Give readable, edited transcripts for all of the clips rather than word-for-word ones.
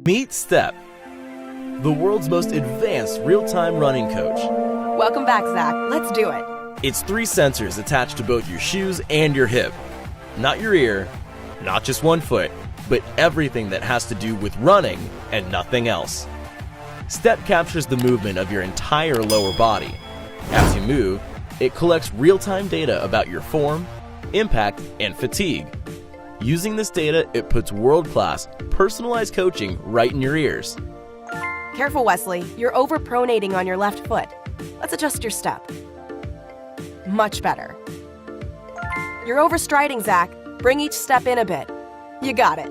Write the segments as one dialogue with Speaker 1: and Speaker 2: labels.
Speaker 1: Meet STEPP, the world's most advanced real-time running coach.
Speaker 2: Welcome back, Zach. Let's do it.
Speaker 1: It's 3 sensors attached to both your shoes and your hip. Not your ear, not just one foot, but everything that has to do with running and nothing else. STEPP captures the movement of your entire lower body. As you move, it collects real-time data about your form, impact, and fatigue. Using this data, it puts world-class, personalized coaching right in your ears.
Speaker 2: Careful, Wesley. You're over-pronating on your left foot. Let's adjust your step. Much better. You're overstriding, Zach. Bring each step in a bit. You got it.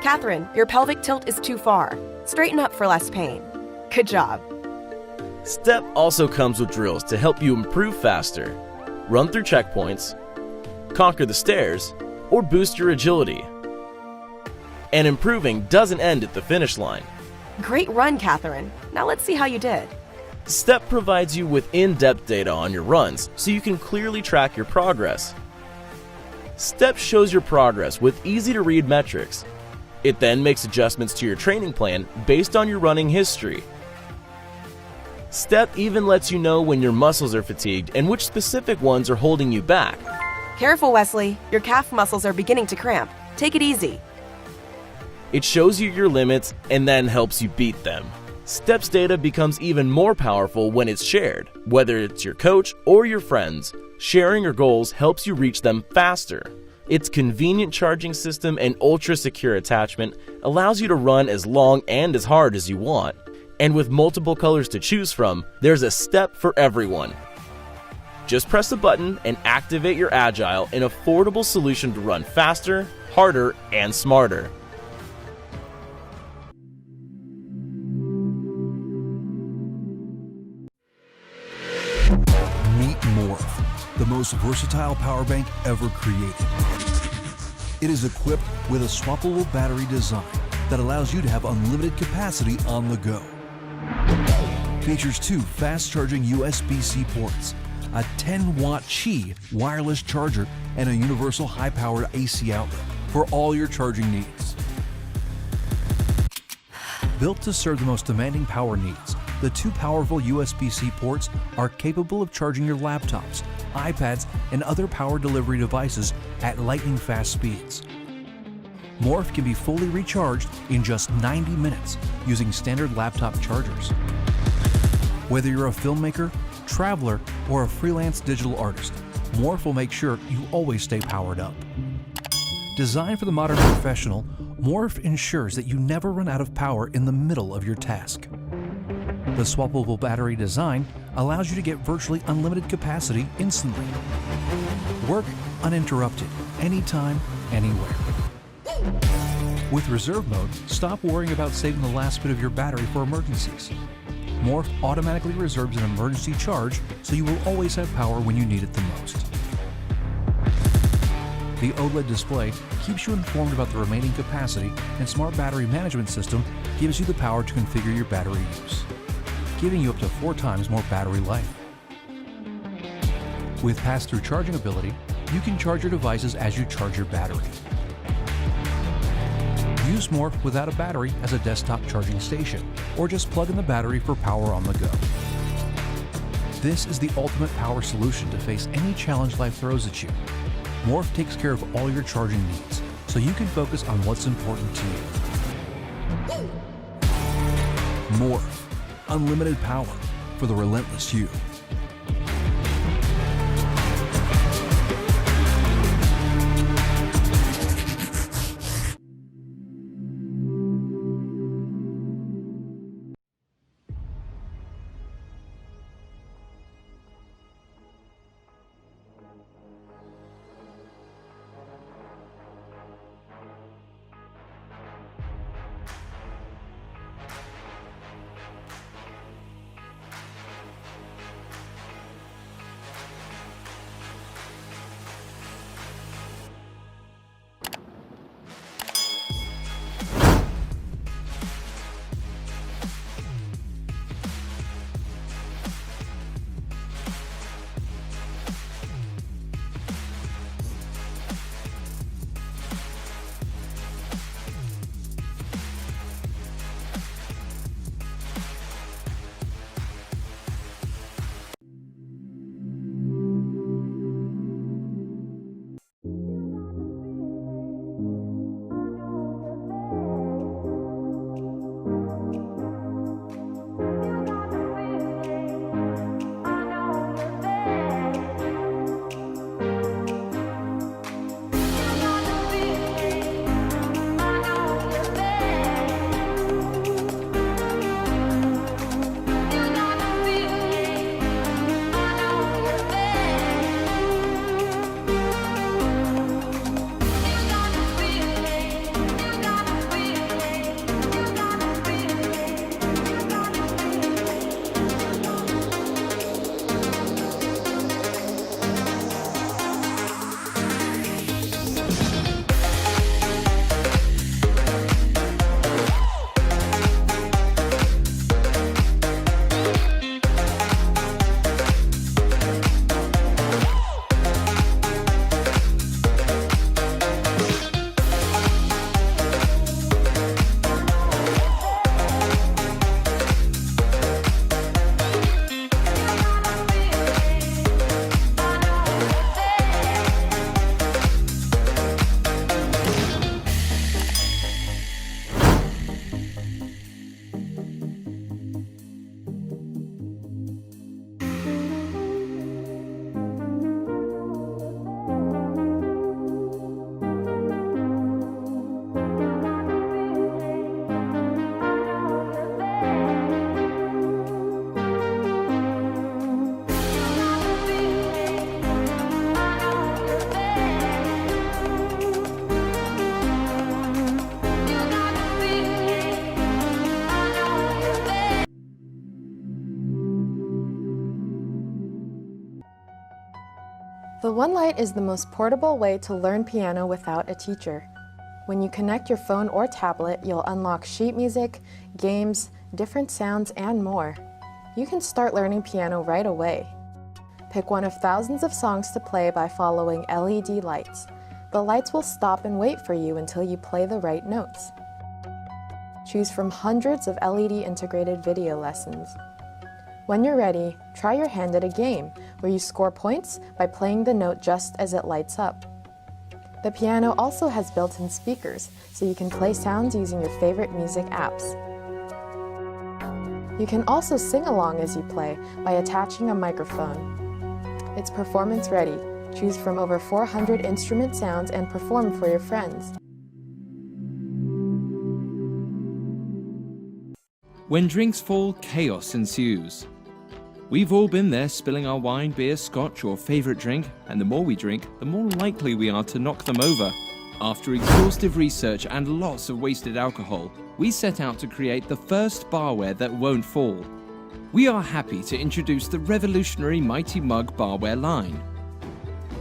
Speaker 2: Catherine, your pelvic tilt is too far. Straighten up for less pain. Good job.
Speaker 1: STEPP also comes with drills to help you improve faster, run through checkpoints, conquer the stairs, or boost your agility. And improving doesn't end at the finish line.
Speaker 2: Great run, Catherine. Now let's see how you did.
Speaker 1: STEPP provides you with in-depth data on your runs so you can clearly track your progress. STEPP shows your progress with easy-to-read metrics. It then makes adjustments to your training plan based on your running history. STEPP even lets you know when your muscles are fatigued and which specific ones are holding you back.
Speaker 2: Careful, Wesley. Your calf muscles are beginning to cramp. Take it easy.
Speaker 1: It shows you your limits and then helps you beat them. STEPP's data becomes even more powerful when it's shared. Whether it's your coach or your friends, sharing your goals helps you reach them faster. Its convenient charging system and ultra-secure attachment allows you to run as long and as hard as you want. And with multiple colors to choose from, there's a STEPP for everyone. Just press a button and activate your agile and affordable solution to run faster, harder, and smarter.
Speaker 3: Meet Morph, the most versatile power bank ever created. It is equipped with a swappable battery design that allows you to have unlimited capacity on the go. Features 2 fast-charging USB-C ports, a 10-watt Qi wireless charger, and a universal high-powered AC outlet for all your charging needs. Built to serve the most demanding power needs, the 2 powerful USB-C ports are capable of charging your laptops, iPads, and other power delivery devices at lightning-fast speeds. Morph can be fully recharged in just 90 minutes using standard laptop chargers. Whether you're a filmmaker, traveler, or a freelance digital artist, Morph will make sure you always stay powered up. Designed for the modern professional, Morph ensures that you never run out of power in the middle of your task. The swappable battery design allows you to get virtually unlimited capacity instantly. Work uninterrupted, anytime, anywhere. With reserve mode, stop worrying about saving the last bit of your battery for emergencies. Morph automatically reserves an emergency charge, so you will always have power when you need it the most. The OLED display keeps you informed about the remaining capacity, and Smart Battery Management System gives you the power to configure your battery use, giving you up to 4 times more battery life. With pass-through charging ability, you can charge your devices as you charge your battery. Use Morph without a battery as a desktop charging station, or just plug in the battery for power on the go. This is the ultimate power solution to face any challenge life throws at you. Morph takes care of all your charging needs, so you can focus on what's important to you. Morph, unlimited power for the relentless you.
Speaker 4: The WonLite is the most portable way to learn piano without a teacher. When you connect your phone or tablet, you'll unlock sheet music, games, different sounds, and more. You can start learning piano right away. Pick one of thousands of songs to play by following LED lights. The lights will stop and wait for you until you play the right notes. Choose from hundreds of LED integrated video lessons. When you're ready, try your hand at a game where you score points by playing the note just as it lights up. The piano also has built-in speakers, so you can play sounds using your favorite music apps. You can also sing along as you play by attaching a microphone. It's performance ready. Choose from over 400 instrument sounds and perform for your friends.
Speaker 5: When drinks fall, chaos ensues. We've all been there, spilling our wine, beer, scotch, or favorite drink, and the more we drink, the more likely we are to knock them over. After exhaustive research and lots of wasted alcohol, we set out to create the first barware that won't fall. We are happy to introduce the revolutionary Mighty Mug barware line.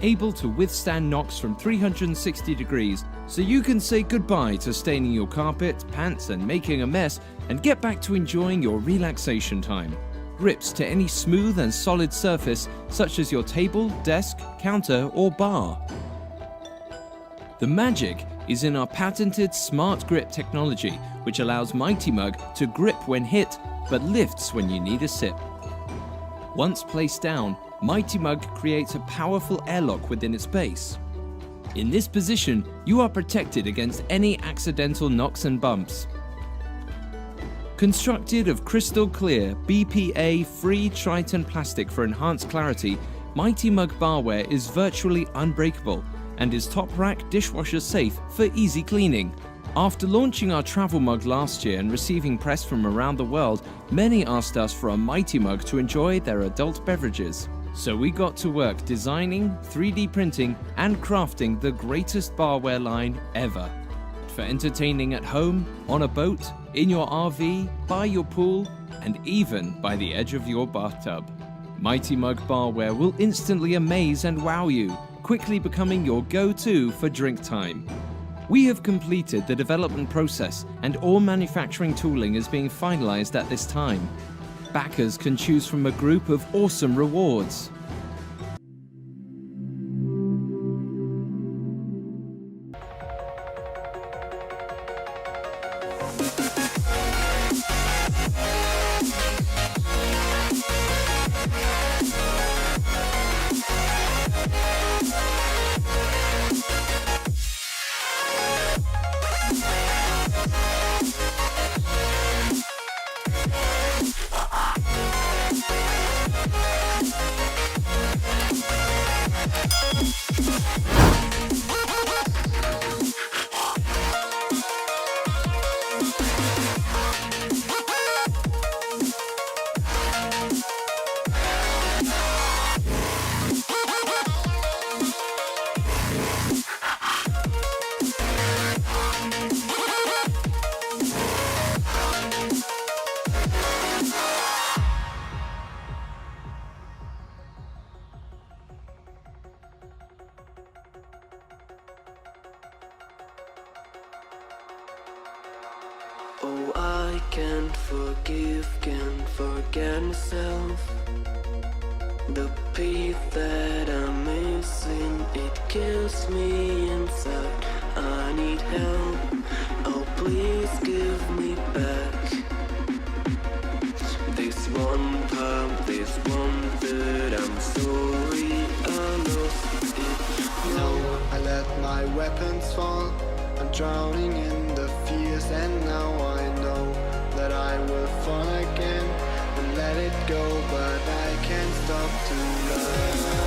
Speaker 5: Able to withstand knocks from 360 degrees, so you can say goodbye to staining your carpet, pants, and making a mess, and get back to enjoying your relaxation time. Grips to any smooth and solid surface, such as your table, desk, counter, or bar. The magic is in our patented Smart Grip technology, which allows Mighty Mug to grip when hit, but lifts when you need a sip. Once placed down, Mighty Mug creates a powerful airlock within its base. In this position, you are protected against any accidental knocks and bumps. Constructed of crystal clear, BPA-free Triton plastic for enhanced clarity, Mighty Mug barware is virtually unbreakable and is top rack dishwasher safe for easy cleaning. After launching our travel mug last year and receiving press from around the world, many asked us for a Mighty Mug to enjoy their adult beverages. So we got to work designing, 3D printing, and crafting the greatest barware line ever. For entertaining at home, on a boat, in your RV, by your pool, and even by the edge of your bathtub. Mighty Mug barware will instantly amaze and wow you, quickly becoming your go-to for drink time. We have completed the development process and all manufacturing tooling is being finalized at this time. Backers can choose from a group of awesome rewards.
Speaker 6: Oh, I can't forget myself. The piece that I'm missing, it kills me inside. I need help, oh please give me back. This one part, this one that I'm sorry I lost it.
Speaker 7: No, I let my weapons fall. I'm drowning in the fears, and now I know that I will fall again and let it go, but I can't stop to love.